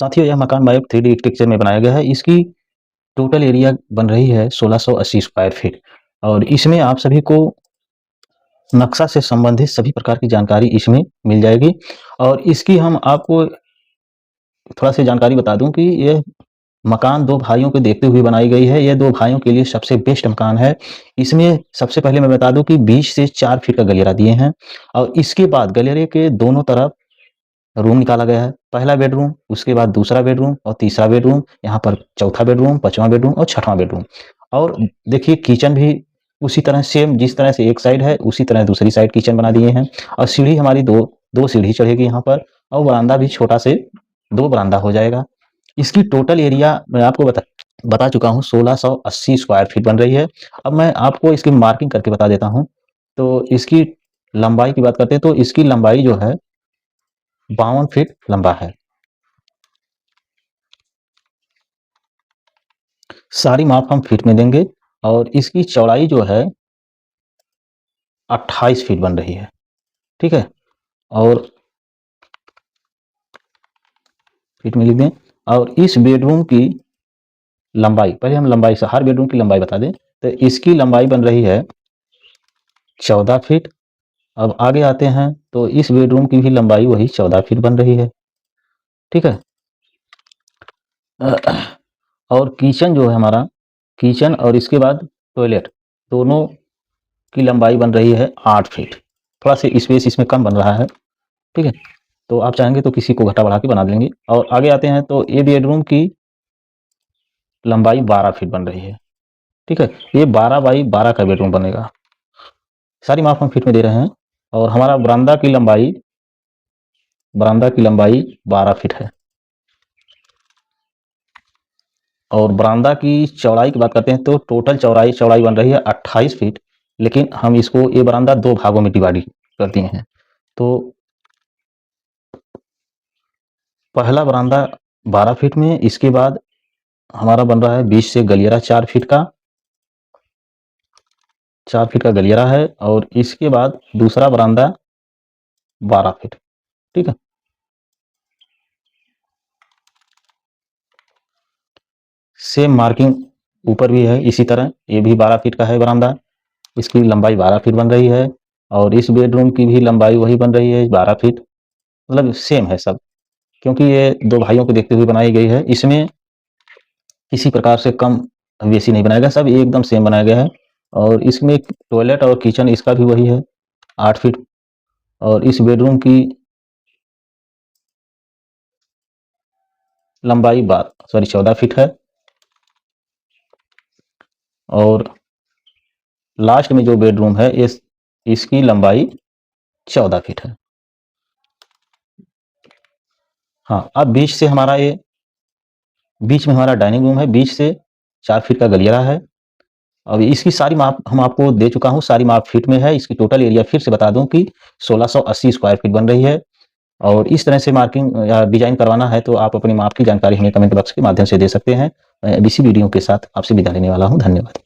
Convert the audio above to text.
साथियों यह मकान मैप 3D टेक्सचर में बनाया गया है। इसकी टोटल एरिया बन रही है 1680 स्क्वायर फीट और इसमें आप सभी को नक्शा से संबंधित सभी प्रकार की जानकारी इसमें मिल जाएगी। और इसकी हम आपको थोड़ा सी जानकारी बता दूं कि यह मकान दो भाइयों को देखते हुए बनाई गई है। यह दो भाइयों के लिए सबसे बेस्ट मकान है। इसमें सबसे पहले मैं बता दूं कि 20 से 4 फीट का गलियारा दिए हैं और इसके बाद गलियारे के दोनों तरफ रूम निकाला गया है। पहला बेडरूम, उसके बाद दूसरा बेडरूम और तीसरा बेडरूम, यहाँ पर चौथा बेडरूम, पांचवा बेडरूम और छठवां बेडरूम। और देखिए किचन भी उसी तरह सेम, जिस तरह से एक साइड है उसी तरह दूसरी साइड किचन बना दिए हैं। और सीढ़ी हमारी दो दो सीढ़ी चढ़ेगी यहाँ पर और बरामदा भी छोटा से 2 बरामदा हो जाएगा। इसकी टोटल एरिया मैं आपको बता चुका हूँ 1680 स्क्वायर फीट बन रही है। अब मैं आपको इसकी मार्किंग करके बता देता हूँ। तो इसकी लंबाई की बात करते हैं तो इसकी लंबाई जो है 52 फीट लंबा है। सारी माप हम फीट में देंगे और इसकी चौड़ाई जो है 28 फीट बन रही है। ठीक है, और फीट में लिख दें। और इस बेडरूम की लंबाई, पहले हम लंबाई से हर बेडरूम की लंबाई बता दें। तो इसकी लंबाई बन रही है 14 फीट। अब आगे आते हैं तो इस बेडरूम की भी लंबाई वही 14 फीट बन रही है। ठीक है, और किचन जो है हमारा, किचन और इसके बाद टॉयलेट दोनों की लंबाई बन रही है 8 फीट। थोड़ा सा स्पेस इसमें कम बन रहा है। ठीक है, तो आप चाहेंगे तो किसी को घटा बढ़ा के बना देंगे। और आगे आते हैं तो ये बेडरूम की लंबाई 12 फीट बन रही है। ठीक है, ये 12 बाई 12 का बेडरूम बनेगा। सारी माप हम फीट में दे रहे हैं। और हमारा बरामदा की लंबाई 12 फीट है। और बरामदा की चौड़ाई की बात करते हैं तो टोटल चौड़ाई बन रही है 28 फीट, लेकिन हम इसको ये बरामदा 2 भागों में डिवाइड कर दिए हैं। तो पहला बरामदा 12 फीट में, इसके बाद हमारा बन रहा है 20 से गलियारा 4 फीट का, 4 फीट का गलियारा है। और इसके बाद दूसरा बरामदा 12 फीट। ठीक है, सेम मार्किंग ऊपर भी है इसी तरह। ये भी 12 फीट का है बरामदा, इसकी लंबाई 12 फीट बन रही है। और इस बेडरूम की भी लंबाई वही बन रही है 12 फीट। मतलब सेम है सब, क्योंकि ये दो भाइयों को देखते हुए बनाई गई है। इसमें किसी प्रकार से कम बेसी नहीं बनाया गया, सब एकदम सेम बनाया गया है। और इसमें टॉयलेट और किचन इसका भी वही है 8 फीट। और इस बेडरूम की लंबाई 14 फीट है। और लास्ट में जो बेडरूम है इसकी लंबाई 14 फीट है। हाँ, अब बीच में हमारा डाइनिंग रूम है, बीच से 4 फीट का गलियारा है। अब इसकी सारी माप हम आपको दे चुका हूँ, सारी माप फीट में है। इसकी टोटल एरिया फिर से बता दूं कि 1680 स्क्वायर फीट बन रही है। और इस तरह से मार्किंग या डिजाइन करवाना है तो आप अपनी माप की जानकारी हमें कमेंट बॉक्स के माध्यम से दे सकते हैं। मैं इसी वीडियो के साथ आपसे विदा लेने वाला हूँ। धन्यवाद।